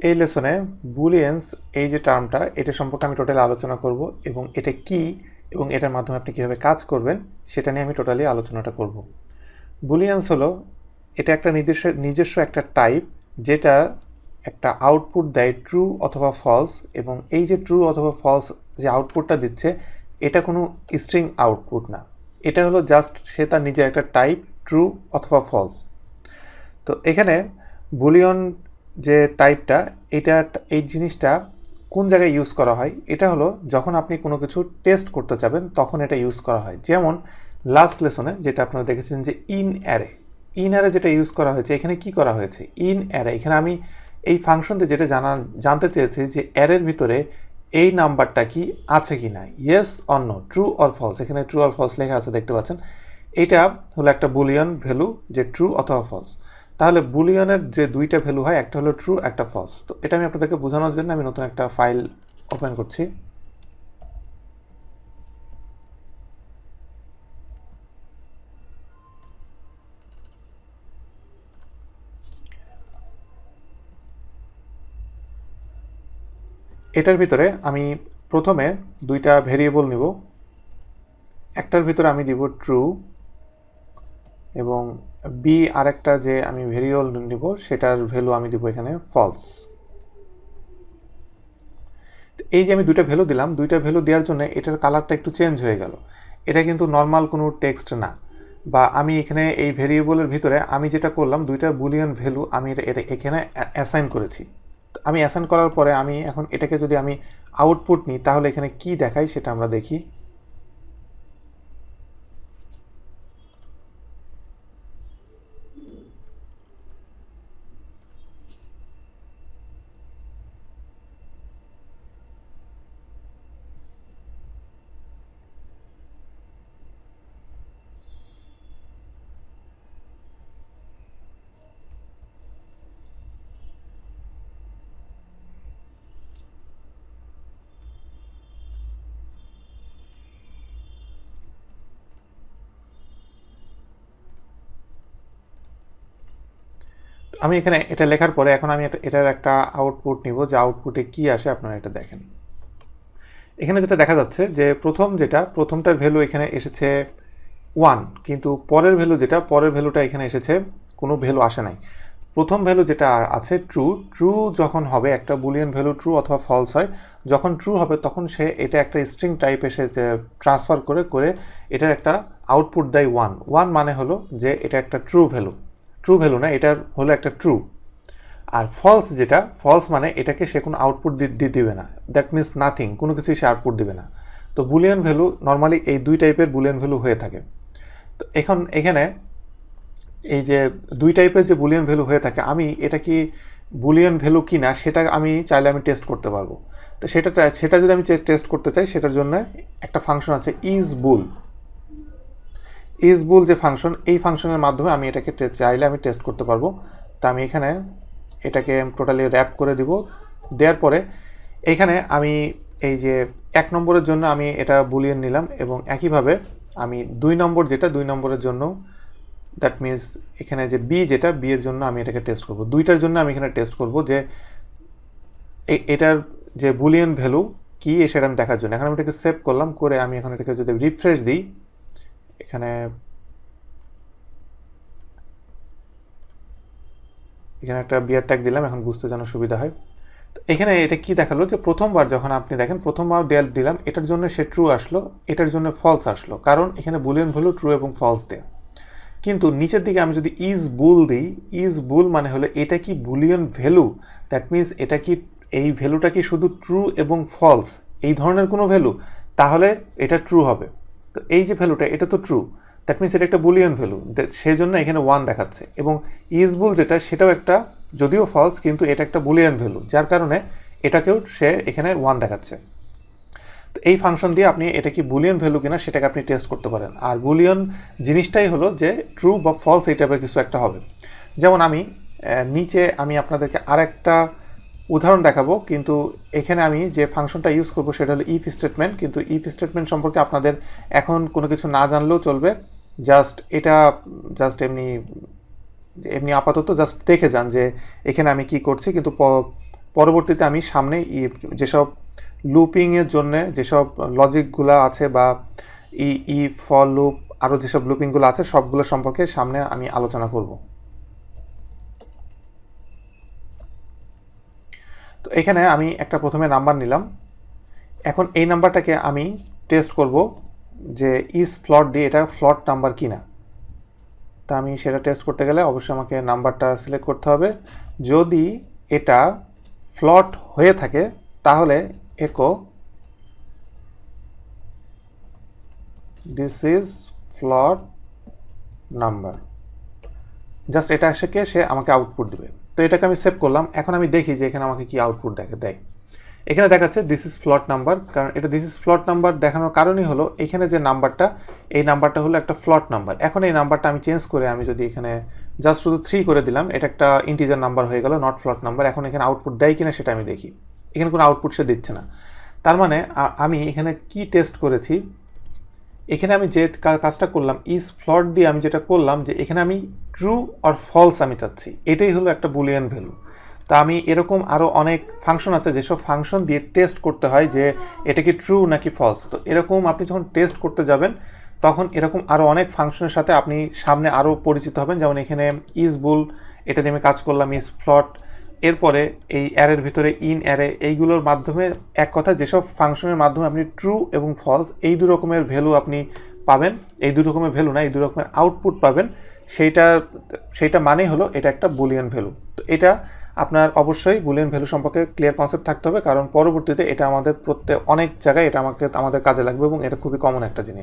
এই লেসনে বুলিয়ান্স এই যে টার্মটা এটা সম্পর্কে আমি টোটালি আলোচনা করব এবং এটা কি এবং এটার মাধ্যমে আপনি কীভাবে কাজ করবেন সেটা নিয়ে আমি টোটালি আলোচনাটা করব। বুলিয়ান্স হলো এটা একটা নিজস্ব একটা টাইপ যেটা একটা আউটপুট দেয় ট্রু অথবা ফলস, এবং এই যে ট্রু অথবা ফলস যে আউটপুটটা দিচ্ছে এটা কোনো স্ট্রিং আউটপুট না, এটা হলো জাস্ট সে তার নিজের একটা টাইপ ট্রু অথবা ফলস। তো এখানে বুলিয়ন যে টাইপটা এটা এই জিনিসটা কোন জায়গায় ইউজ করা হয়, এটা হলো যখন আপনি কোনো কিছু টেস্ট করতে চাবেন তখন এটা ইউজ করা হয়। যেমন লাস্ট লেসনে যেটা আপনারা দেখেছেন যে ইন অ্যারে যেটা ইউজ করা হয়েছে, এখানে কি করা হয়েছে ইন অ্যারে। এখানে আমি এই ফাংশনতে যেটা জানতে চেয়েছি যে অ্যারের ভিতরে এই নাম্বারটা কি আছে কি না, yes or no, true or false. এখানে ট্রু অর ফলস লেখা আছে দেখতে পাচ্ছেন। এটা হলো একটা বুলিয়ন ভ্যালু যে ট্রু অথবা ফলস। তাহলে বুলিয়নের যে দুইটা ভ্যালু হয়, একটা হলো ট্রু একটা ফলস। তো এটা আমি আপনাদেরকে বোঝানোর জন্য আমি নতুন একটা ফাইল ওপেন করছি। এটার ভিতরে আমি প্রথমে দুইটা ভেরিয়েবল নিব। একটার ভিতরে আমি দিব ট্রু এবং বি আরেকটা যে আমি ভেরিয়েবল নিব সেটার ভ্যালু আমি দিব এখানে ফলস। এই যে আমি দুইটা ভ্যালু দিলাম, দুইটা ভ্যালু দেওয়ার জন্য এটার কালারটা একটু চেঞ্জ হয়ে গেল। এটা কিন্তু নর্মাল কোনো টেক্সট না, বা আমি এখানে এই ভেরিয়েবলের ভিতরে আমি যেটা করলাম দুইটা বুলিয়ন ভ্যালু আমি এটা এখানে অ্যাসাইন করেছি। আমি অ্যাসাইন করার পরে আমি এখন এটাকে যদি আমি আউটপুট নিই তাহলে এখানে কি দেখাই সেটা আমরা দেখি। আমি এখানে এটা লেখার পরে এখন আমি এটার একটা আউটপুট নিব, যে আউটপুটে কি আসে আপনারা এটা দেখেন। এখানে যেটা দেখা যাচ্ছে যে প্রথমটার ভ্যালু এখানে এসেছে 1, কিন্তু পরের ভ্যালুটা এখানে এসেছে কোনো ভ্যালু আসে নাই। প্রথম ভ্যালু যেটা আছে ট্রু যখন হবে, একটা বুলিয়ন ভ্যালু ট্রু অথবা ফলস হয়, যখন ট্রু হবে তখন সে এটা একটা স্ট্রিং টাইপ এসে ট্রান্সফার করে এটার একটা আউটপুট দেয় 1 মানে হলো যে এটা একটা ট্রু ভ্যালু না, এটার হলো একটা ট্রু। আর ফলস মানে এটাকে সে কোনো আউটপুট দিবে না, দ্যাট মিনস নাথিং, কোনো কিছুই সে আউটপুট দিবে না। তো বুলিয়ন ভ্যালু নর্মালি এই দুই টাইপের বুলিয়ন ভ্যালু হয়ে থাকে। তো এখানে এই যে দুই টাইপের যে বুলিয়ন ভ্যালু হয়ে থাকে, আমি এটা কি বুলিয়ন ভ্যালু কি না সেটা আমি চাইলে আমি টেস্ট করতে পারবো। তো সেটা যদি আমি টেস্ট করতে চাই সেটার জন্য একটা ফাংশন আছে ইজ বুল যে ফাংশন, এই ফাংশনের মাধ্যমে আমি এটাকে চাইলে আমি টেস্ট করতে পারবো। তা আমি এখানে এটাকে টোটালি র্যাপ করে দিব। দেওয়ার পরে এখানে আমি এই যে 1 নম্বরের জন্য আমি এটা বুলিয়ন নিলাম, এবং একইভাবে আমি 2 নম্বরের জন্য, দ্যাট মিনস এখানে যে বি এর জন্য আমি এটাকে টেস্ট করব। দুইটার জন্য আমি এখানে টেস্ট করব যে এটার যে বুলিয়ন ভ্যালু কি সেটা আমি দেখার জন্য। এখন আমি এটাকে সেভ করলাম, করে আমি এখন এটাকে যদি রিফ্রেশ দিই, এখানে একটা বিয়ার ট্যাগ দিলাম, এখন বুঝতে যেন সুবিধা হয়। তো এখানে এটা কি দেখালো যে প্রথমবার যখন আপনি দেখেন প্রথমবার দিলাম এটার জন্য সে ট্রু আসলো, এটার জন্য ফলস আসলো, কারণ এখানে বুলিয়ন ভ্যালু ট্রু এবং ফলস দেয়। কিন্তু নিচের দিকে আমি যদি ইজ বুল মানে হলো এটা কি বুলিয়ন ভ্যালু, দ্যাট মিনস এটা কি এই ভ্যালুটা কি শুধু ট্রু এবং ফলস এই ধরনের কোনো ভ্যালু, তাহলে এটা ট্রু হবে। তো এই যে ভ্যালুটা এটা তো ট্রু, দ্যাট মিনস এটা একটা বুলিয়ন ভ্যালু, সেই জন্য এখানে 1 দেখাচ্ছে। এবং ইজ বুল সেটাও একটা, যদিও ফলস কিন্তু এটা একটা বুলিয়ন ভ্যালু, যার কারণে এটাকেও সে এখানে 1 দেখাচ্ছে। তো এই ফাংশন দিয়ে আপনি এটা কি বুলিয়ন ভ্যালু কিনা সেটাকে আপনি টেস্ট করতে পারেন। আর বুলিয়ন জিনিসটাই হলো যে ট্রু বা ফলস এই টাইপের কিছু একটা হবে। যেমন আমি নিচে আমি আপনাদেরকে আরেকটা উদাহরণ দেখাবো, কিন্তু এখানে আমি যে ফাংশনটা ইউজ করব সেটা হলো ইফ স্টেটমেন্ট। কিন্তু ইফ স্টেটমেন্ট সম্পর্কে আপনাদের এখন কোনো কিছু না জানলেও চলবে, জাস্ট এমনি আপাতত জাস্ট দেখে যান যে এখানে আমি কি করছি। কিন্তু পরবর্তীতে আমি সামনে যেসব লুপিংয়ের জন্য যেসব লজিকগুলো আছে বা ফর লুপ আরও যেসব লুপিংগুলো আছে সবগুলো সম্পর্কে সামনে আমি আলোচনা করব। তো এখানে আমি একটা প্রথমে নাম্বার নিলাম। এখন এই নাম্বারটাকে আমি টেস্ট করব যে ইজ ফ্লট দিয়ে এটা ফ্লট নাম্বার কিনা। তা আমি সেটা টেস্ট করতে গেলে অবশ্যই আমাকে নাম্বারটা সিলেক্ট করতে হবে। যদি এটা ফ্লট হয়ে থাকে তাহলে একো দিস ইজ ফ্লট নাম্বার, জাস্ট এটা সে আমাকে আউটপুট দেবে। তো এটাকে আমি সেভ করলাম। এখন আমি দেখি যে এখানে আমাকে কি আউটপুট দেয়। এখানে দেখাচ্ছে দিস ইজ ফ্লট নাম্বার, কারণ এটা দিস ইজ ফ্লট নাম্বার দেখানোর কারণই হলো এখানে যে নাম্বারটা, এই নাম্বারটা হলো একটা ফ্লট নাম্বার। এখন এই নাম্বারটা আমি চেঞ্জ করে আমি যদি এখানে জাস্ট শুধু 3 করে দিলাম, এটা একটা ইন্টিজার নাম্বার হয়ে গেল, নট ফ্লট নাম্বার। এখন এখানে আউটপুট দেয় কিনা সেটা আমি দেখি। এখানে কোনো আউটপুট সে দিচ্ছে না। তার মানে আমি এখানে কি টেস্ট করেছি, এখানে আমি যে কাজটা করলাম ইজ ফ্লট দিয়ে আমি যেটা করলাম যে এখানে আমি ট্রু আর ফলস আমি চাচ্ছি, এটাই হলো একটা বুলিয়ান ভ্যালু। তা আমি এরকম আরও অনেক ফাংশন আছে যেসব ফাংশন দিয়ে টেস্ট করতে হয় যে এটা কি ট্রু নাকি ফলস। তো এরকম আপনি যখন টেস্ট করতে যাবেন তখন এরকম আরও অনেক ফাংশনের সাথে আপনি সামনে আরও পরিচিত হবেন। যেমন এখানে ইজ বুল, এটা দিয়ে আমি কাজ করলাম ইজ ফ্লট। এরপরে এই অ্যারের ভিতরে ইন অ্যারে, এইগুলোর মাধ্যমে এক কথা যেসব ফাংশনের মাধ্যমে আপনি ট্রু এবং ফলস এই দু রকমের ভ্যালু আপনি পাবেন, এই দু রকমের ভ্যালু না, এই দু রকমের আউটপুট পাবেন, সেইটা মানেই হলো এটা একটা বুলিয়ান ভ্যালু। তো এটা আপনার অবশ্যই বুলিয়ান ভ্যালু সম্পর্কে ক্লিয়ার কনসেপ্ট থাকতে হবে, কারণ পরবর্তীতে এটা আমাদের অনেক জায়গায় এটা আমাদের কাজে লাগবে এবং এটা খুবই কমন একটা জিনিস।